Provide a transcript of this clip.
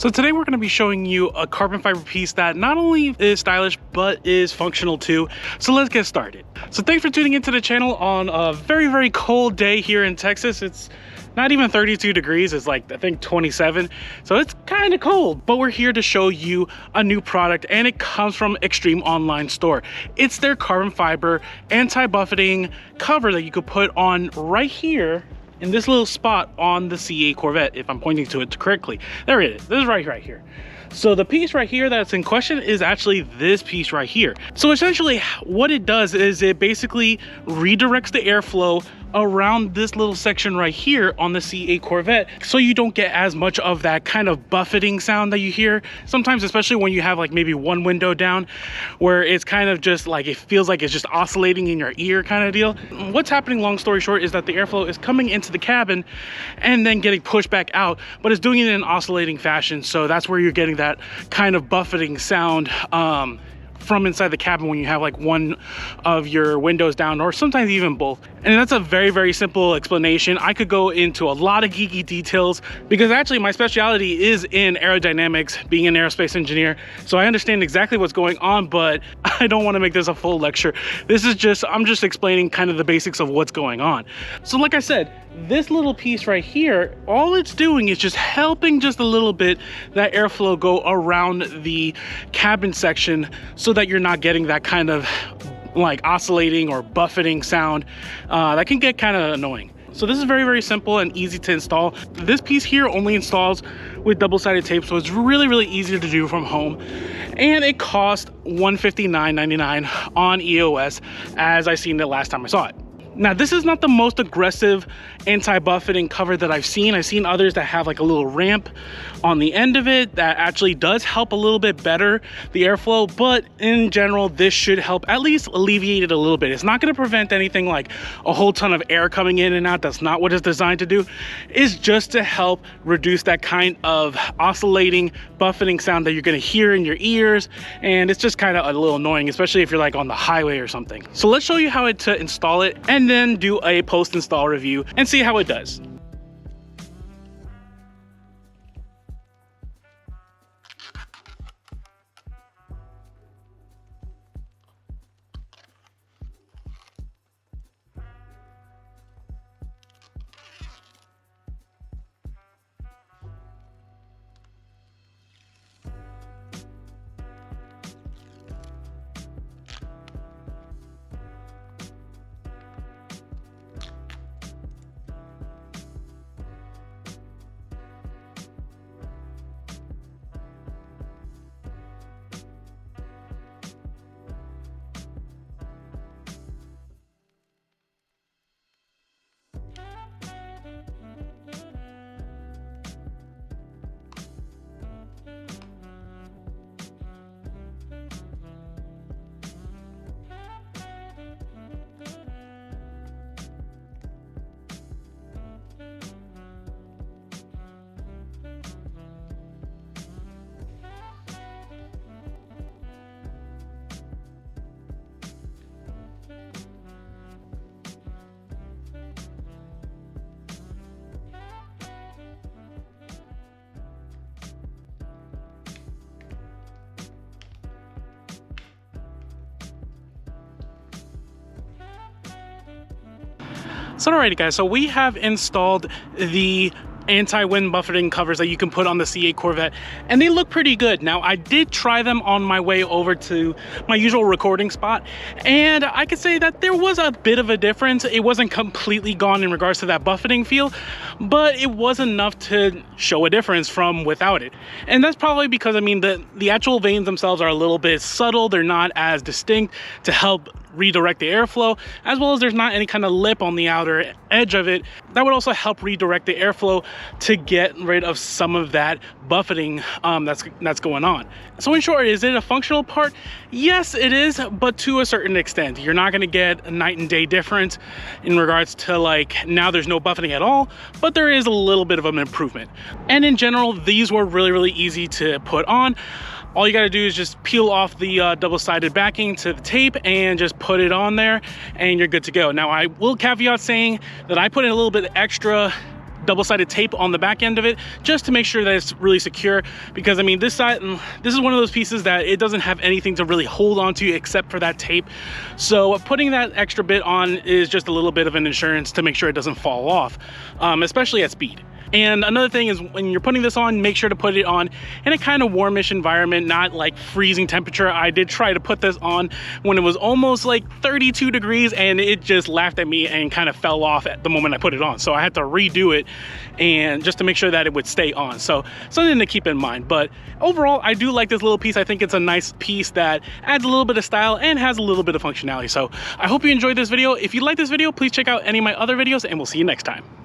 So today we're going to be showing you a carbon fiber piece that not only is stylish, but is functional too. So let's get started. So thanks for tuning into the channel on a very, very cold day here in Texas. It's not even 32 degrees, it's like, I think 27. So it's kind of cold, but we're here to show you a new product, and it comes from Extreme Online Store. It's their carbon fiber anti-buffeting cover that you could put on right here in this little spot on the C8 Corvette, if I'm pointing to it correctly. There it is. This is right here. So the piece right here that's in question is actually this piece right here. So essentially what it does is it basically redirects the airflow around this little section right here on the C8 Corvette, so you don't get as much of that kind of buffeting sound that you hear sometimes, especially when you have like maybe one window down, where it's kind of just like, it feels like it's just oscillating in your ear kind of deal. What's happening, long story short, is that the airflow is coming into the cabin and then getting pushed back out, but it's doing it in an oscillating fashion. So that's where you're getting that kind of buffeting sound from inside the cabin when you have like one of your windows down, or sometimes even both. And that's a very, very simple explanation. I could go into a lot of geeky details because actually my specialty is in aerodynamics, being an aerospace engineer. So I understand exactly what's going on, but I don't want to make this a full lecture. This is just, I'm just explaining kind of the basics of what's going on. So like I said, this little piece right here, all it's doing is just helping just a little bit that airflow go around the cabin section, so that you're not getting that kind of like oscillating or buffeting sound that can get kind of annoying. So this is very, very simple and easy to install. This piece here only installs with double-sided tape, so it's really, really easy to do from home. And it cost $159.99 on EOS, as I seen it last time I saw it. Now, this is not the most aggressive anti-buffeting cover that I've seen. I've seen others that have like a little ramp on the end of it that actually does help a little bit better the airflow, but in general, this should help at least alleviate it a little bit. It's not going to prevent anything like a whole ton of air coming in and out. That's not what it's designed to do. It's just to help reduce that kind of oscillating, buffeting sound that you're going to hear in your ears, and it's just kind of a little annoying, especially if you're like on the highway or something. So let's show you how to install it, and then do a post-install review and see how it does. So alrighty guys, so we have installed the anti-wind buffeting covers that you can put on the C8 Corvette, and they look pretty good. Now, I did try them on my way over to my usual recording spot, and I could say that there was a bit of a difference. It wasn't completely gone in regards to that buffeting feel, but it was enough to show a difference from without it. And that's probably because, I mean, the actual vanes themselves are a little bit subtle. They're not as distinct to help redirect the airflow, as well as there's not any kind of lip on the outer edge of it that would also help redirect the airflow to get rid of some of that buffeting that's going on. So in short, is it a functional part? Yes, it is, but to a certain extent. You're not going to get a night and day difference in regards to like now there's no buffeting at all, but there is a little bit of an improvement. And in general, these were really, really easy to put on. All you got to do is just peel off the double-sided backing to the tape and just put it on there, and you're good to go. Now, I will caveat saying that I put in a little bit extra double-sided tape on the back end of it, just to make sure that it's really secure. Because I mean, this is one of those pieces that it doesn't have anything to really hold on to except for that tape. So putting that extra bit on is just a little bit of an insurance to make sure it doesn't fall off, especially at speed. And another thing is, when you're putting this on, make sure to put it on in a kind of warmish environment, not like freezing temperature. I did try to put this on when it was almost like 32 degrees and it just laughed at me and kind of fell off at the moment I put it on. So I had to redo it, and just to make sure that it would stay on. So something to keep in mind. But overall, I do like this little piece. I think it's a nice piece that adds a little bit of style and has a little bit of functionality. So I hope you enjoyed this video. If you like this video, please check out any of my other videos, and we'll see you next time.